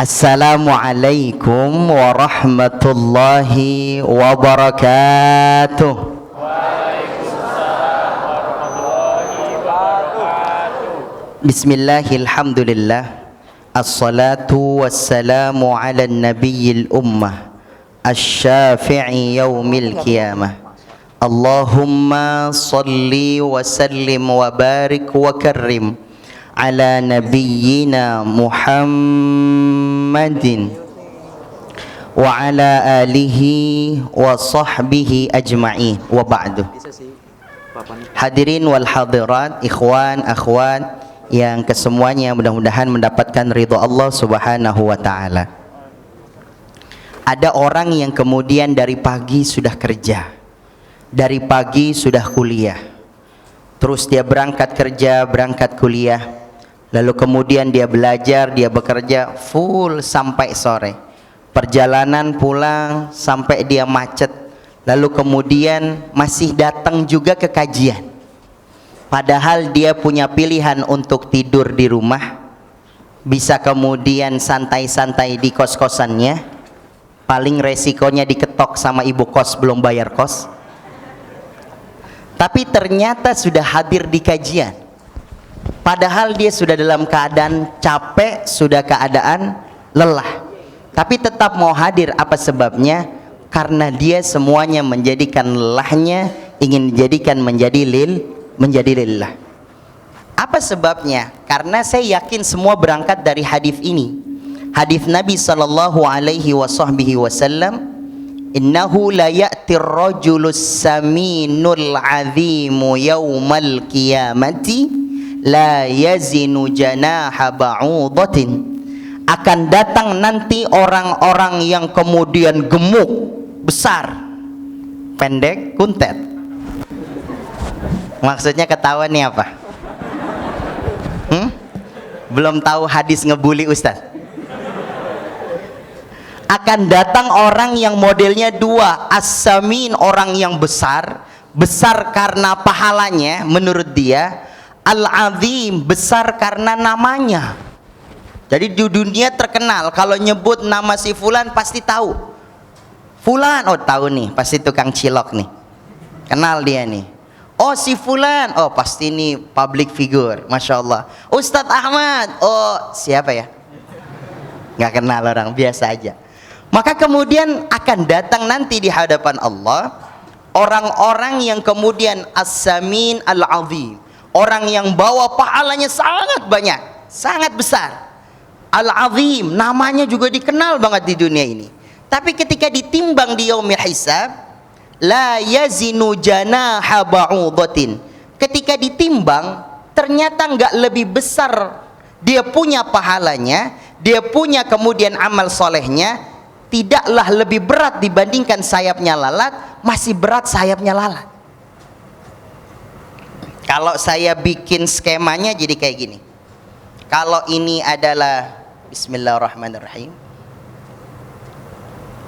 Assalamualaikum warahmatullahi wabarakatuh. Waalaikumsalam warahmatullahi wabarakatuh. Bismillahirrahmanirrahim. Assalatu wassalamu ala nabiyil ummah asy-syafi'i yaumil qiyamah. Allahumma salli wa sallim wa barik wa karrim ala nabiyyina Muhammadin wa ala alihi wa sahbihi ajma'in wa ba'du. Hadirin wal hadirat, ikhwan akhwat yang kesemuanya mudah-mudahan mendapatkan ridho Allah Subhanahu wa taala. Ada orang yang kemudian dari pagi sudah kerja, dari pagi sudah kuliah, terus dia berangkat kerja, berangkat kuliah, lalu kemudian dia belajar, dia bekerja full sampai sore, perjalanan pulang sampai dia macet, lalu kemudian masih datang juga ke kajian, padahal dia punya pilihan untuk tidur di rumah, bisa kemudian santai-santai di kos-kosannya, paling resikonya diketok sama ibu kos belum bayar kos, tapi ternyata sudah hadir di kajian, padahal dia sudah dalam keadaan capek, sudah keadaan lelah, tapi tetap mau hadir. Apa sebabnya? Karena dia semuanya menjadikan lelahnya ingin dijadikan menjadi lillah. Apa sebabnya? Karena saya yakin semua berangkat dari hadis ini, hadis Nabi sallallahu alaihi wasallam, innahu la ya'ti ar-rajulus saminul 'azimu yaumal qiyamati la yazinu janaha ba'udatin. Akan datang nanti orang-orang yang kemudian gemuk, besar, pendek, kuntet. Maksudnya ketahuan nih apa? Belum tahu hadis ngebully Ustaz. Akan datang orang yang modelnya dua, as-samin, orang yang besar, besar karena pahalanya menurut dia, al-azim, besar karena namanya. Jadi di dunia terkenal, kalau nyebut nama si fulan pasti tahu. Fulan, oh tahu nih, pasti tukang cilok nih, kenal dia nih. Oh si fulan, oh pasti ini public figure, masya Allah. Ustadz Ahmad, oh siapa ya? Nggak kenal orang, biasa aja. Maka kemudian akan datang nanti di hadapan Allah orang-orang yang kemudian as-samin al-azim, orang yang bawa pahalanya sangat banyak, sangat besar, al-azim, namanya juga dikenal banget di dunia ini. Tapi ketika ditimbang di yaumil hisab, la yazinu janaha ba'udatin, ketika ditimbang ternyata enggak lebih besar dia punya pahalanya, dia punya kemudian amal solehnya, tidaklah lebih berat dibandingkan sayapnya lalat, masih berat sayapnya lalat. Kalau saya bikin skemanya jadi kayak gini, kalau ini adalah bismillahirrahmanirrahim,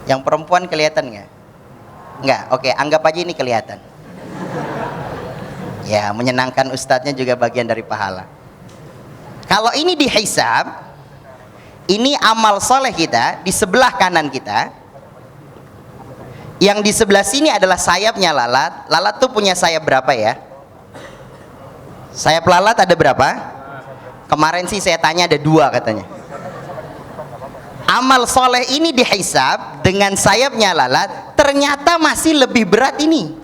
yang perempuan kelihatan nggak? Nggak, oke, anggap aja ini kelihatan. Ya, menyenangkan ustadznya juga bagian dari pahala. Kalau ini dihisab, ini amal soleh kita di sebelah kanan kita, yang di sebelah sini adalah sayapnya lalat. Lalat tuh punya sayap berapa ya? Sayap lalat ada berapa? Kemarin sih saya tanya ada 2 katanya. Amal soleh ini dihisab dengan sayapnya lalat, ternyata masih lebih berat ini.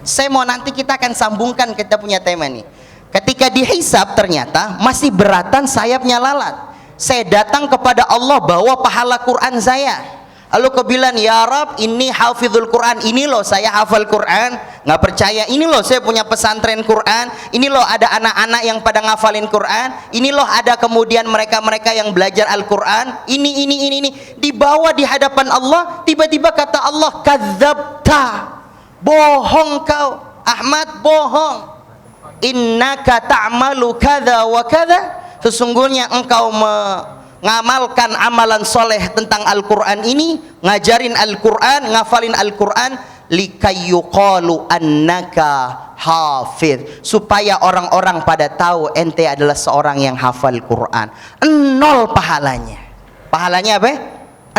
Saya mau nanti kita akan sambungkan, kita punya tema nih. Ketika dihisab ternyata masih beratan sayapnya lalat. Saya datang kepada Allah bawa pahala Quran saya, lalu kau bilang, ya Rab, ini hafizul Quran, ini loh saya hafal Quran. Nggak percaya, ini loh saya punya pesantren Quran, ini loh ada anak-anak yang pada ngafalin Quran, ini loh ada kemudian mereka-mereka yang belajar Al-Quran, ini dibawa di hadapan Allah. Tiba-tiba kata Allah, kadzabta, bohong kau Ahmad, bohong. Innaka ta'malu kadza wa kadza, sesungguhnya engkau mengamalkan amalan soleh tentang Al-Quran ini, ngajarin Al-Quran, ngafalin Al-Quran, likayyuqalu annaka hafiz, supaya orang-orang pada tahu ente adalah seorang yang hafal Quran. Nol pahalanya. Pahalanya apa?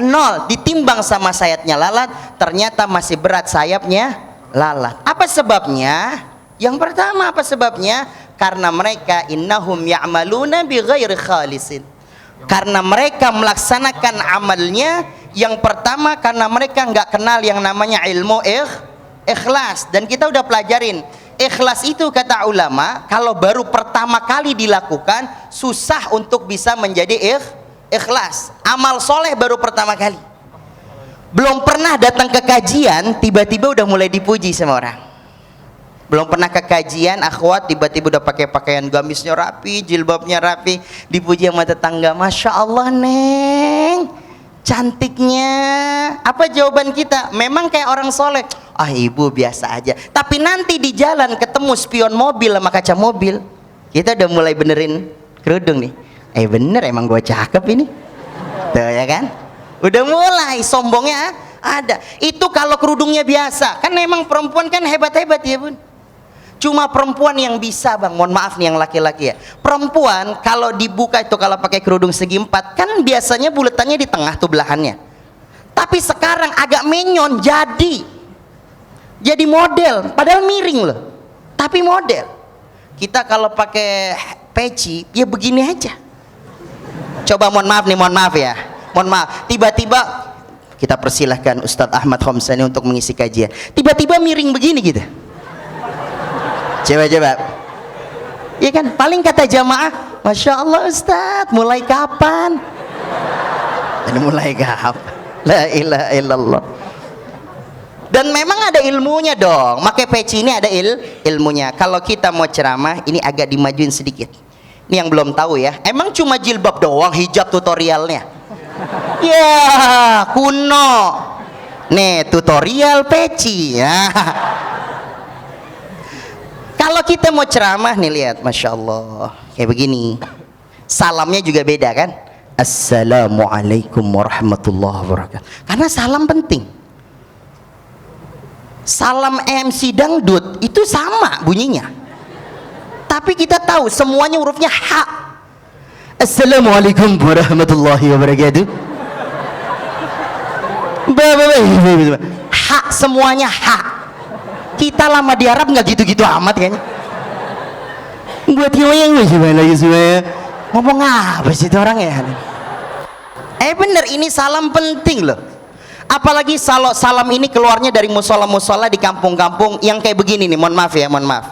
Nol. Ditimbang sama sayapnya lalat, ternyata masih berat sayapnya lalat. Apa sebabnya? Yang pertama, apa sebabnya? Karena mereka innahum ya'maluna bighairi khalisin, karena mereka melaksanakan amalnya. Yang pertama karena mereka nggak kenal yang namanya ilmu ikhlas. Dan kita udah pelajarin ikhlas itu, kata ulama, kalau baru pertama kali dilakukan susah untuk bisa menjadi ikhlas. Amal soleh baru pertama kali, belum pernah datang ke kajian tiba-tiba udah mulai dipuji sama orang. Belum pernah ke kajian akhwat tiba-tiba udah pakai pakaian gamisnya rapi, jilbabnya rapi, dipuji sama tetangga, Masya Allah neng, cantiknya. Apa jawaban kita? Memang kayak orang soleh, ah ibu biasa aja. Tapi nanti di jalan ketemu spion mobil sama kaca mobil, kita udah mulai benerin kerudung nih. Bener emang gue cakep ini, tuh ya kan? Udah mulai sombongnya ada. Itu kalau kerudungnya biasa, kan emang perempuan kan hebat-hebat ya bun. Cuma perempuan yang bisa bang, mohon maaf nih yang laki-laki ya, perempuan kalau dibuka itu kalau pakai kerudung segi empat kan biasanya buletannya di tengah tuh belahannya, tapi sekarang agak menyon, jadi model, padahal miring loh, tapi model. Kita kalau pakai peci ya begini aja. Coba mohon maaf nih, mohon maaf ya, mohon maaf, tiba-tiba kita persilahkan Ustadz Ahmad Khomsani untuk mengisi kajian, tiba-tiba miring begini gitu. Coba ya kan, paling kata jamaah, Masya Allah Ustadz, mulai kapan? Dan mulai kapan? La ilaha illallah. Dan memang ada ilmunya dong, pakai peci ini ada ilmunya. Kalau kita mau ceramah ini agak dimajuin sedikit. Ini yang belum tahu ya, emang cuma jilbab doang hijab tutorialnya? Ya kuno. Nih tutorial peci ya. Kalau kita mau ceramah nih lihat, Masya Allah kayak begini, salamnya juga beda kan, Assalamualaikum warahmatullahi wabarakatuh, karena salam penting. Salam MC dangdut itu sama bunyinya, tapi kita tahu semuanya hurufnya H. Assalamualaikum warahmatullahi wabarakatuh. H, semuanya H. Kita lama di Arab nggak gitu-gitu amat kayaknya. Buat yang lagi semuanya ngomong apa sih itu orang ya? Bener, ini salam penting loh. Apalagi salam ini keluarnya dari musola-musola di kampung-kampung yang kayak begini nih. Mohon maaf ya, mohon maaf.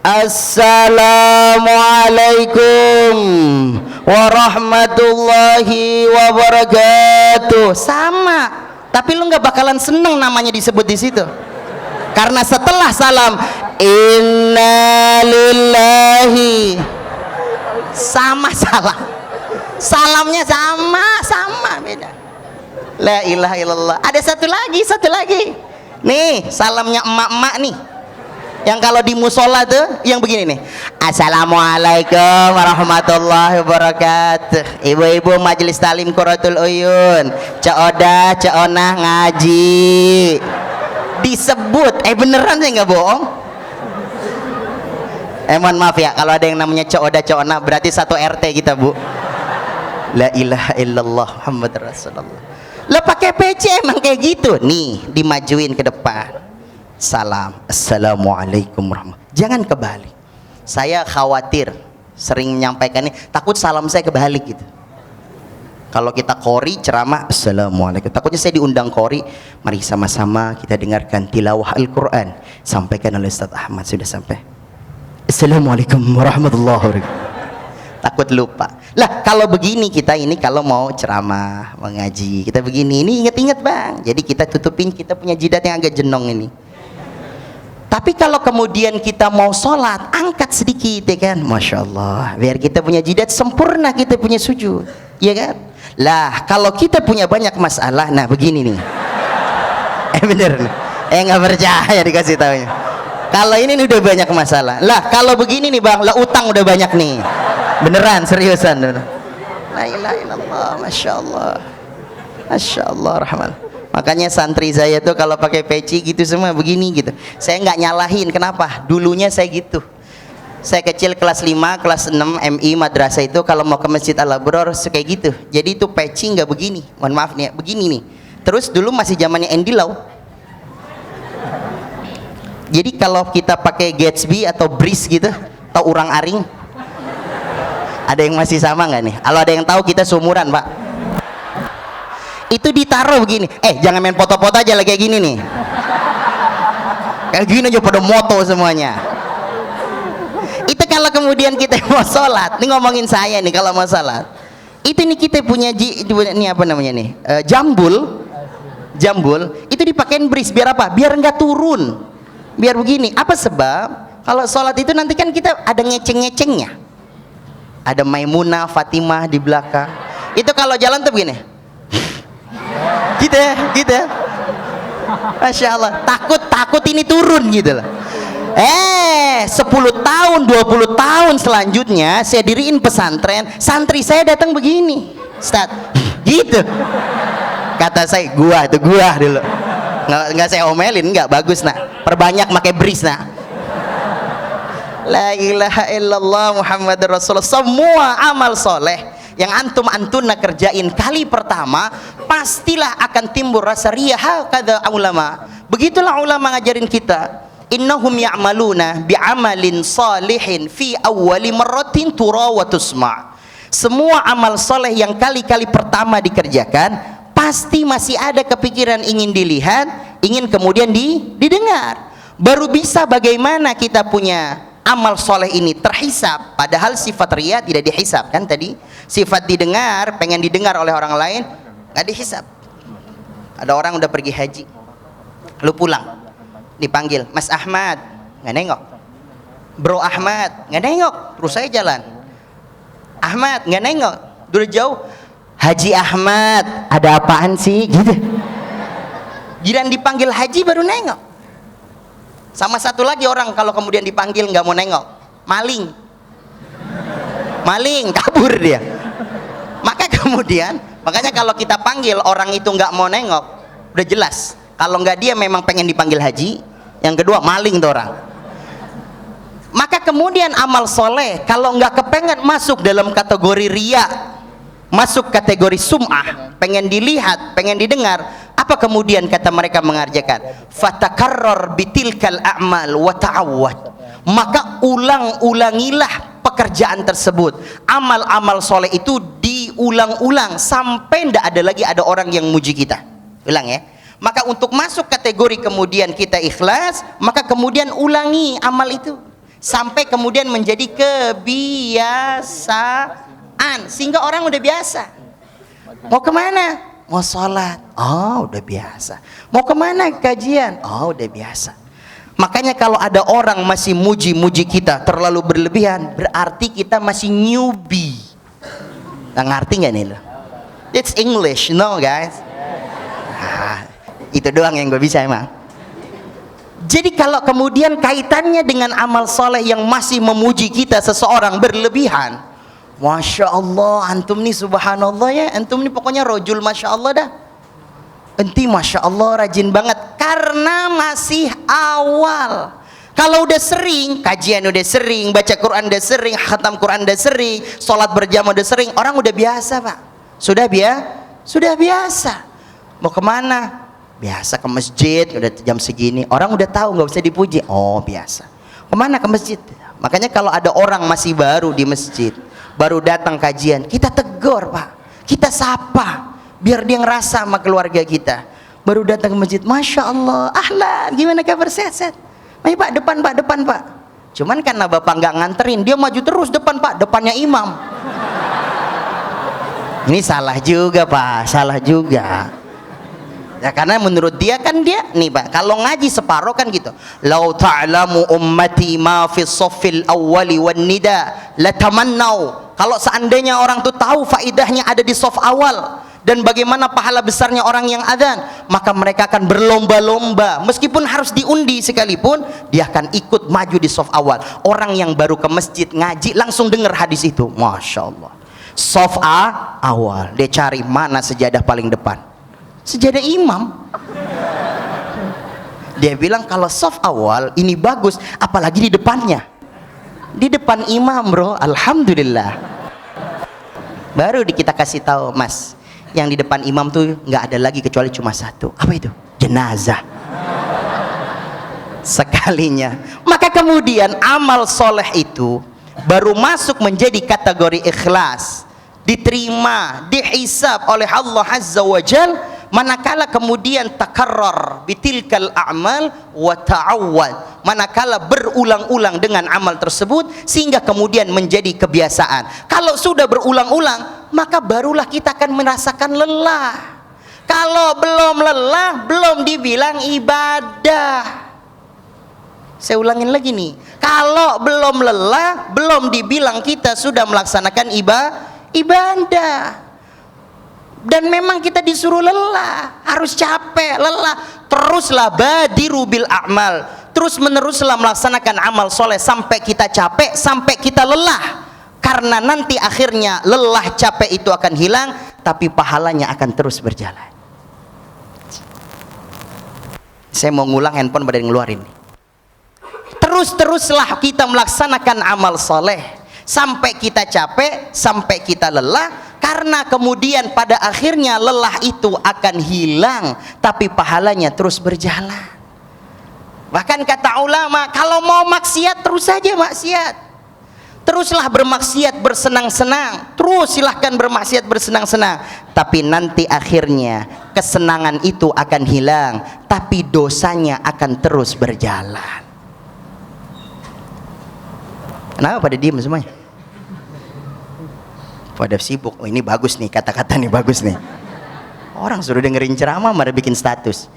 Assalamualaikum warahmatullahi wabarakatuh. Sama, tapi lu nggak bakalan seneng namanya disebut di situ. Karena setelah salam inna lillahi, sama salam, salamnya sama beda. La ilaha illallah. Ada satu lagi nih, salamnya emak-emak nih, yang kalau di musola tuh yang begini nih, Assalamualaikum warahmatullahi wabarakatuh. Ibu-ibu majelis talim Qurratul Uyun, Cak Oda, Cak Onah ngaji disebut. Beneran saya nggak bohong. Mohon maaf ya kalau ada yang namanya Cak Oda, Cak Onah, berarti satu RT kita bu. La ilaha illallah Muhammad Rasulullah. Lah pakai PC emang kayak gitu nih, dimajuin ke depan. Salam, Assalamualaikum warahmatullahi. Jangan kebalik. Saya khawatir sering menyampaikan ini, takut salam saya kebalik gitu. Kalau kita qori ceramah Assalamualaikum, takutnya saya diundang qori, mari sama-sama kita dengarkan tilawah Al-Quran, sampaikan oleh Ustadz Ahmad. Sudah sampai Assalamualaikum warahmatullahi wabarakatuh, takut lupa. Lah kalau begini kita ini kalau mau ceramah mengaji kita begini, ini inget-inget bang, jadi kita tutupin, kita punya jidat yang agak jenong ini. Tapi kalau kemudian kita mau sholat, angkat sedikit ya kan, Masya Allah, biar kita punya jidat sempurna, kita punya sujud, ya kan. Lah kalau kita punya banyak masalah, nah begini nih, bener nih, nggak percaya dikasih taunya. Kalau ini nih udah banyak masalah. Lah kalau begini nih bang, lah utang udah banyak nih, beneran seriusan. La ilaha illallah, Masya Allah, Masya Allah, Rahman. Makanya santri saya tuh kalau pakai peci gitu semua begini gitu. Saya nggak nyalahin, kenapa? Dulunya saya gitu. Saya kecil kelas 5, kelas 6 MI madrasah itu kalau mau ke Masjid Al-Abror kayak gitu. Jadi itu peci nggak begini. Mohon maaf nih, begini nih. Terus dulu masih zamannya Andy Lau. Jadi kalau kita pakai Gatsby atau Breeze gitu, atau urang-aring, ada yang masih sama nggak nih? Kalau ada yang tahu kita seumuran, Pak. Itu ditaruh begini. Jangan main foto-foto aja lah kayak gini nih. Kayak gini aja pada moto semuanya. Itu kalau kemudian kita mau sholat, ini ngomongin saya nih kalau mau sholat. Itu nih kita punya ini apa namanya nih? Jambul. Itu dipakein Breeze biar apa? Biar nggak turun. Biar begini. Apa sebab? Kalau sholat itu nanti kan kita ada ngeceng-ngecengnya. Ada Maimunah, Fatimah di belakang. Itu kalau jalan tuh begini. Gitu ya. Masya Allah. Takut ini turun gitu loh. 10 tahun, 20 tahun selanjutnya saya diriin pesantren, santri saya datang begini, Ustaz, gitu. Kata saya, gua dulu. Nggak saya omelin, nggak bagus nak. Perbanyak pakai Breeze nak. La ilaha illallah Muhammad Rasulullah. Semua amal soleh yang antum-antuna kerjain kali pertama, pastilah akan timbul rasa riya. Hakadha ulama. Begitulah ulama ngajarin kita. Innahum ya'maluna bi'amalin salihin fi awwali marratin tura wa tusma'. Semua amal soleh yang kali-kali pertama dikerjakan, pasti masih ada kepikiran ingin dilihat, ingin kemudian didengar. Baru bisa bagaimana kita punya amal soleh ini terhisab, padahal sifat riya tidak dihisab kan tadi. Sifat didengar, pengen didengar oleh orang lain, nggak dihisab. Ada orang udah pergi haji, lu pulang, dipanggil, Mas Ahmad, nggak nengok. Bro Ahmad, nggak nengok, terus saya jalan. Ahmad, nggak nengok, dulu jauh. Haji Ahmad, ada apaan sih? Gitu. Giliran dipanggil haji baru nengok. Sama satu lagi orang kalau kemudian dipanggil nggak mau nengok, maling, kabur dia. Makanya kalau kita panggil orang itu nggak mau nengok, udah jelas. Kalau nggak dia memang pengen dipanggil haji, yang kedua maling tuh orang. Maka kemudian amal soleh kalau nggak kepengen masuk dalam kategori riya, masuk kategori sum'ah, pengen dilihat, pengen didengar, apa kemudian kata mereka mengerjakan? Fatakarrar bitilkal a'mal wa ta'awwad. Maka ulang-ulangilah pekerjaan tersebut. Amal-amal soleh itu diulang-ulang sampai tidak ada orang yang muji kita. Ulang ya. Maka untuk masuk kategori kemudian kita ikhlas, maka kemudian ulangi amal itu sampai kemudian menjadi kebiasaan, sehingga orang udah biasa. Mau kemana? Mau sholat, oh udah biasa. Mau kemana kajian? Oh udah biasa. Makanya kalau ada orang masih muji-muji kita terlalu berlebihan, berarti kita masih newbie. Nggak ngerti nggak nih lo? It's English, no guys. Itu doang yang gue bisa emang. Jadi kalau kemudian kaitannya dengan amal soleh yang masih memuji kita seseorang berlebihan, Masya Allah, antum nih subhanallah ya, antum nih pokoknya rojul Masya Allah dah. Enti Masya Allah rajin banget, karena masih awal. Kalau udah sering, kajian udah sering, baca Quran udah sering, khatam Quran udah sering, sholat berjamaah udah sering, orang udah biasa pak. Sudah biasa. Mau kemana? Biasa ke masjid, udah jam segini, orang udah tahu, nggak usah dipuji. Oh biasa. Kemana? Ke masjid. Makanya kalau ada orang masih baru di masjid, baru datang kajian, kita tegur pak, kita sapa, biar dia ngerasa sama keluarga kita. Baru datang ke masjid, Masya Allah, ahlan, gimana kabar, sehat? Ayo pak, depan pak. Cuman karena bapak nggak nganterin, dia maju terus depan pak, depannya imam. Ini salah juga pak, salah juga. Ya karena menurut dia kan dia nih pak, kalau ngaji separoh kan gitu. Lau ta'lamu ummati ma fi shaffil awwali wan nida latamannau. Kalau seandainya orang tuh tahu faidahnya ada di shaf awal dan bagaimana pahala besarnya orang yang adzan, maka mereka akan berlomba-lomba, meskipun harus diundi sekalipun, dia akan ikut maju di shaf awal. Orang yang baru ke masjid ngaji langsung dengar hadis itu, Masya Allah. Shaf awal, dia cari mana sejadah paling depan. sejadah imam. Dia bilang kalau saf awal ini bagus, apalagi di depannya. Di depan imam, bro. Alhamdulillah. Baru kita kasih tahu, Mas, yang di depan imam tuh nggak ada lagi kecuali cuma satu. Apa itu? Jenazah. Sekalinya. Maka kemudian amal soleh itu baru masuk menjadi kategori ikhlas, diterima, dihisab oleh Allah Azza wa Jal, manakala kemudian takarrar bitilkal a'mal wa ta'awwad, manakala berulang-ulang dengan amal tersebut sehingga kemudian menjadi kebiasaan. Kalau sudah berulang-ulang, maka barulah kita akan merasakan lelah. Kalau belum lelah, belum dibilang ibadah. Saya ulangin lagi nih, kalau belum lelah, belum dibilang kita sudah melaksanakan ibadah. Dan memang kita disuruh lelah, harus capek, lelah. Teruslah badiru bil a'mal, terus meneruslah melaksanakan amal soleh sampai kita capek, sampai kita lelah. Karena nanti akhirnya lelah capek itu akan hilang, tapi pahalanya akan terus berjalan. Saya mau ngulang, handphone pada ngeluarin. Terus-teruslah kita melaksanakan amal soleh sampai kita capek, sampai kita lelah. Karena kemudian pada akhirnya lelah itu akan hilang, tapi pahalanya terus berjalan. Bahkan kata ulama, kalau mau maksiat terus saja maksiat. Teruslah bermaksiat bersenang-senang, terus silahkan bermaksiat bersenang-senang. Tapi nanti akhirnya kesenangan itu akan hilang, tapi dosanya akan terus berjalan. Kenapa pada diem semuanya? Pada sibuk. Oh, ini bagus nih, kata-kata nih bagus nih. Orang suruh dengerin ceramah malah bikin status.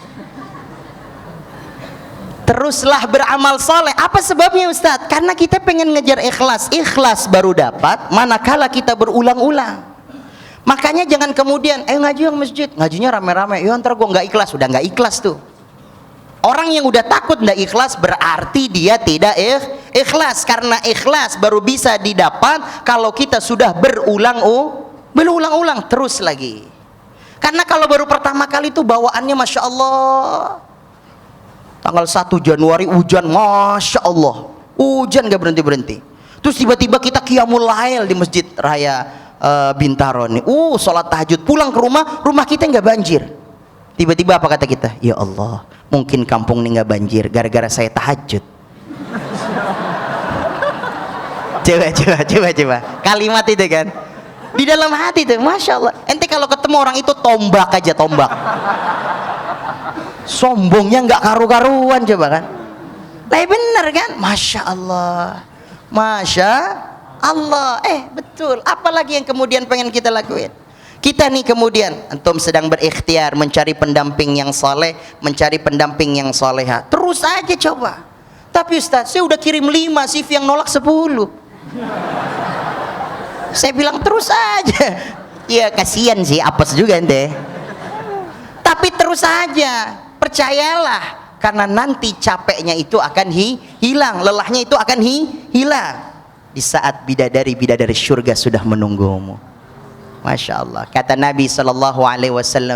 Teruslah beramal soleh. Apa sebabnya, Ustadz? Karena kita pengen ngejar ikhlas. Ikhlas baru dapat manakala kita berulang-ulang. Makanya jangan kemudian ngaji yang masjid, ngajinya rame-rame, ya ntar gue nggak ikhlas. Udah nggak ikhlas tuh. Orang yang udah takut nggak ikhlas berarti dia tidak ikhlas. Karena ikhlas baru bisa didapat kalau kita sudah berulang-ulang terus lagi. Karena kalau baru pertama kali itu bawaannya Masya Allah, tanggal 1 Januari hujan, Masya Allah, hujan gak berhenti-berhenti. Terus tiba-tiba kita qiyamul lail di Masjid Raya Bintaro nih, sholat tahajud, pulang ke rumah kita nggak banjir. Tiba-tiba apa kata kita? Ya Allah, mungkin kampung ini nggak banjir gara-gara saya tahajud. Coba kalimat itu kan di dalam hati tuh, Masya Allah. Ente kalau ketemu orang itu tombak aja, tombak. Sombongnya nggak karu-karuan, coba kan. Lah bener kan? Masya Allah, Masya Allah. Betul. Apalagi yang kemudian pengen kita lakuin? Kita nih kemudian, antum sedang berikhtiar mencari pendamping yang soleh, mencari pendamping yang soleha. Terus aja coba. Tapi Ustaz, saya udah kirim 5 CV yang nolak 10. Saya bilang terus aja. Ya kasihan sih, apes juga ente. Tapi terus aja, percayalah. Karena nanti capeknya itu akan hilang, lelahnya itu akan hilang. Di saat bidadari syurga sudah menunggumu. Masya Allah. Kata Nabi SAW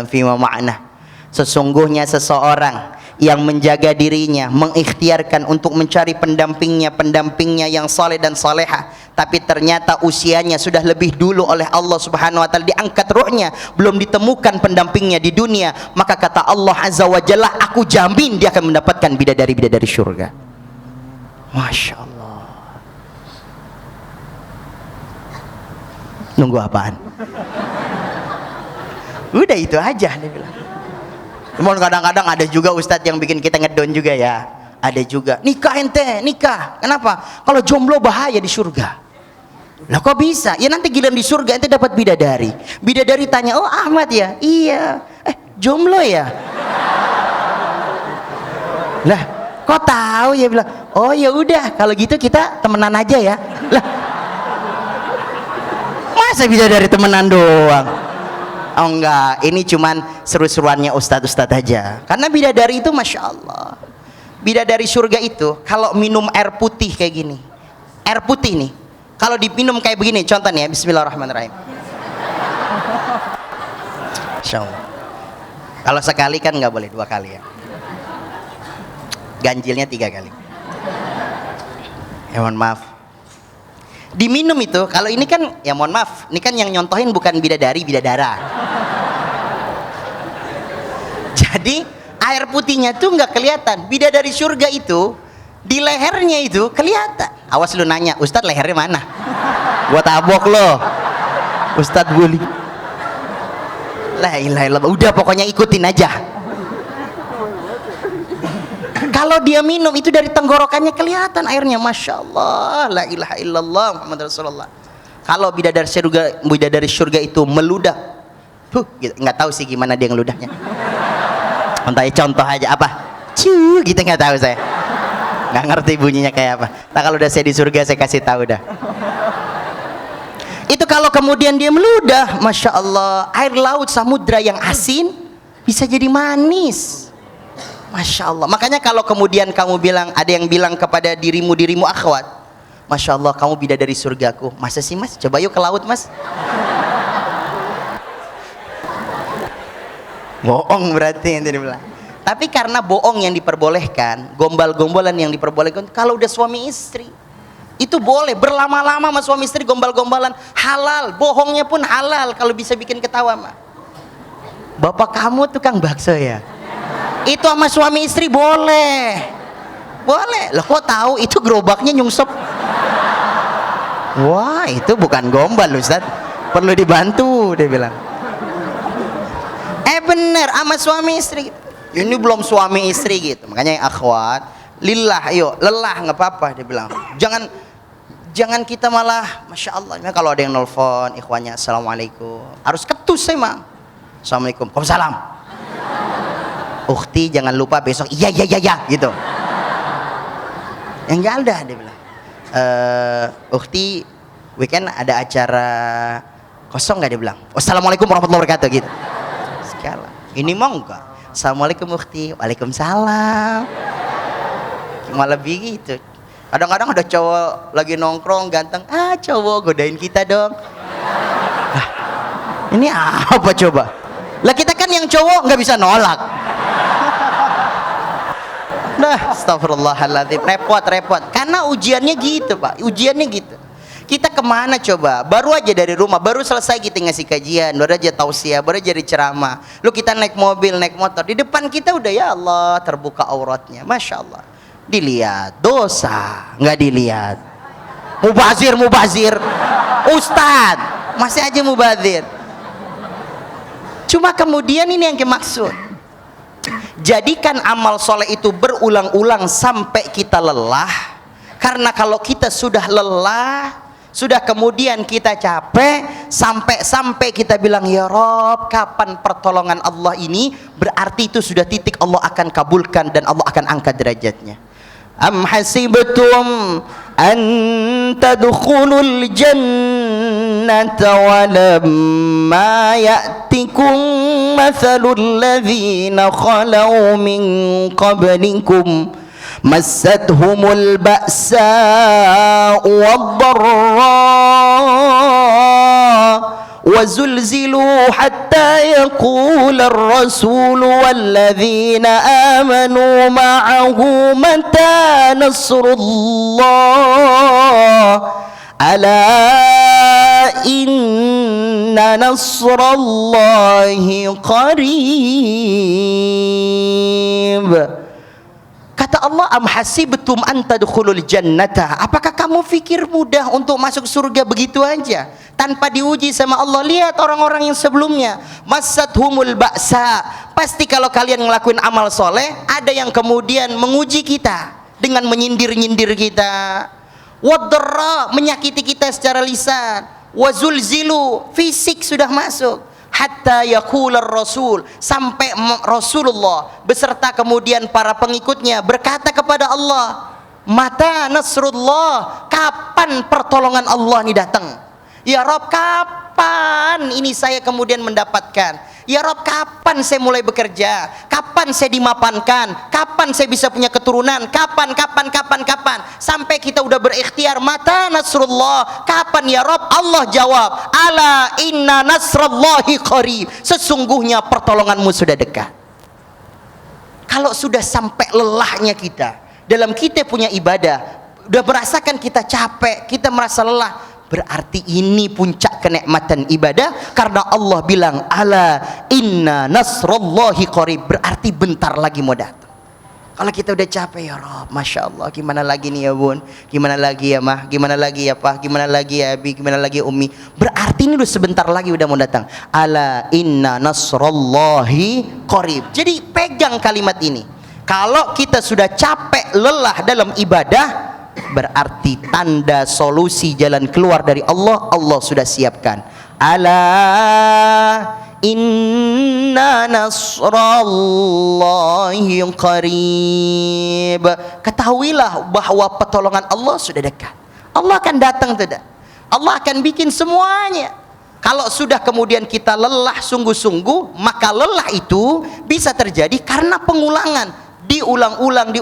fima ma'na, sesungguhnya seseorang yang menjaga dirinya, mengikhtiarkan untuk mencari pendampingnya yang saleh dan saleha, tapi ternyata usianya sudah lebih dulu oleh Allah Subhanahu wa taala diangkat ruhnya, belum ditemukan pendampingnya di dunia, maka kata Allah Azza wa Jalla, aku jamin dia akan mendapatkan bidadari syurga. Masya Allah. Nunggu apaan? Udah itu aja dia bilang. Cuman kadang-kadang ada juga ustadz yang bikin kita ngedon juga ya. Ada juga, nikah ente, nikah. Kenapa? Kalau jomblo bahaya di surga. Lah kok bisa? Ya nanti giliran di surga ente dapat bidadari. Bidadari tanya, "Oh Ahmad ya?" "Iya." Jomblo ya?" Lah, kok tahu? Ya bilang, "Oh ya udah, kalau gitu kita temenan aja ya." Lah, masa bidadari temenan doang? Oh enggak, ini cuman seru-seruannya ustadz-ustadz aja. Karena bidadari itu Masya Allah, bidadari surga itu kalau minum air putih kayak gini, air putih nih, kalau diminum kayak begini, contohnya Bismillahirrahmanirrahim. Masya Allah. Kalau sekali kan nggak boleh, 2 kali ya. Ganjilnya 3 kali. Ya mohon maaf. Diminum itu, kalau ini kan ya mohon maaf, ini kan yang nyontohin bukan bidadari, bidadara. Jadi air putihnya tuh nggak kelihatan. Bidadari surga itu di lehernya itu kelihatan. Awas lu nanya, Ustadz lehernya mana? Gua tabok lo, Ustadz bully. La ilaha illallah. Udah pokoknya ikutin aja. Kalau dia minum itu dari tenggorokannya kelihatan airnya, masya Allah, la ilaha illallah Muhammad Rasulullah. Kalau bidadari surga itu meludah, gitu. Nggak tahu sih gimana dia ngeludahnya. Entah contoh aja apa, gitu nggak tahu saya. Nggak ngerti bunyinya kayak apa. Nah kalau udah saya di surga saya kasih tahu dah. Itu kalau kemudian dia meludah, masya Allah, air laut samudra yang asin bisa jadi manis. Masya Allah. Makanya kalau kemudian kamu bilang, ada yang bilang kepada dirimu akhwat, masya Allah kamu bidadari surgaku. Masa sih mas? Coba yuk ke laut mas. Bohong berarti yang tadi bilang. Tapi karena bohong yang diperbolehkan, gombal-gombalan yang diperbolehkan, kalau udah suami istri itu boleh berlama-lama sama suami istri gombal-gombalan, halal, bohongnya pun halal kalau bisa bikin ketawa mah. Bapak kamu tukang bakso ya? Itu sama suami istri boleh. Boleh. Loh kok tahu itu gerobaknya nyungsep? Wah, itu bukan gombal Ustaz. Perlu dibantu dia bilang. Bener sama suami istri. Ini belum suami istri gitu. Makanya yang akhwat, lillah, ayo lelah nggak apa-apa dia bilang. Jangan kita malah, masya Allah. Kalau ada yang nelfon, ikhwannya, assalamualaikum. Harus ketus emang. Assalamualaikum, waalaikumsalam. Ukhti jangan lupa besok. Iya gitu. Yang nggak ada dia bilang. Ukhti weekend ada acara kosong nggak dia bilang. Wassalamualaikum warahmatullahi wabarakatuh gitu. Sekali. Ini mau enggak? Assalamualaikum ukhti. Waalaikumsalam. Malah begitu. Kadang-kadang ada cowok lagi nongkrong ganteng, cowok godain kita dong. Nah, ini apa coba? Lah kita kan yang cowok nggak bisa nolak. Nah, astagfirullahaladzim, repot. Karena ujiannya gitu pak, ujiannya gitu. Kita kemana coba? Baru aja dari rumah, baru selesai kita ngasih kajian, baru aja tausiah, baru aja ceramah. Lu kita naik mobil, naik motor, di depan kita udah ya Allah terbuka auratnya, masya Allah. Dilihat dosa, nggak dilihat. Mubazir, Ustad masih aja mubazir. Cuma kemudian ini yang dimaksud. Jadikan amal soleh itu berulang-ulang sampai kita lelah. Karena kalau kita sudah lelah, sudah kemudian kita capek, sampai kita bilang ya Rob, kapan pertolongan Allah ini? Berarti itu sudah titik Allah akan kabulkan dan Allah akan angkat derajatnya. Am hasibtum an tadkhulul jannata wa lamma ya'tikum mathalul ladzina khalau min qablikum massatuhumul ba'sa wad-dharra وزلزلوا حتى يقول الرسول والذين آمنوا معه متى نصر الله ألا إن نصر الله قريب. Kata Allah, am hasibtum an tadkhulul jannata, apakah kamu pikir mudah untuk masuk surga begitu aja tanpa diuji sama Allah? Lihat orang-orang yang sebelumnya, massathumul ba'sa, pasti kalau kalian ngelakuin amal soleh ada yang kemudian menguji kita dengan menyindir-nyindir kita, waddarra, menyakiti kita secara lisan, wazulzilu, fisik sudah masuk, hatta yaqular rasul, sampai Rasulullah beserta kemudian para pengikutnya berkata kepada Allah, mata nasrullah, kapan pertolongan Allah ini datang? Ya Rob, kapan ini saya kemudian mendapatkan? Ya Rob, kapan saya mulai bekerja? Kapan saya dimapankan? Kapan saya bisa punya keturunan? Kapan? Sampai kita udah berikhtiar, mata nasrullah, kapan ya Rob? Allah jawab, ala inna nasrallahi qarib, sesungguhnya pertolonganmu sudah dekat. Kalau sudah sampai lelahnya kita dalam kita punya ibadah, udah merasakan kita capek, kita merasa lelah, berarti ini puncak kenikmatan ibadah, karena Allah bilang ala inna nasrallahi qarib, berarti bentar lagi mau datang. Kalau kita udah capek, ya Rob, Masya Allah, gimana lagi nih ya Bun, gimana lagi ya Mah, gimana lagi ya Pak, gimana lagi ya Abi, gimana lagi ya Umi, berarti ini udah sebentar lagi udah mau datang. Ala inna nasrallahi qarib. Jadi pegang kalimat ini. Kalau kita sudah capek, lelah dalam ibadah, berarti tanda solusi jalan keluar dari Allah, Allah sudah siapkan. Ala inna nasrallahi qarib. Ketahuilah bahwa pertolongan Allah sudah dekat. Allah akan datang tidak? Allah akan bikin semuanya. Kalau sudah kemudian kita lelah sungguh-sungguh, maka lelah itu bisa terjadi karena pengulangan, diulang-ulang.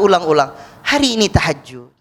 Hari ini tahajud,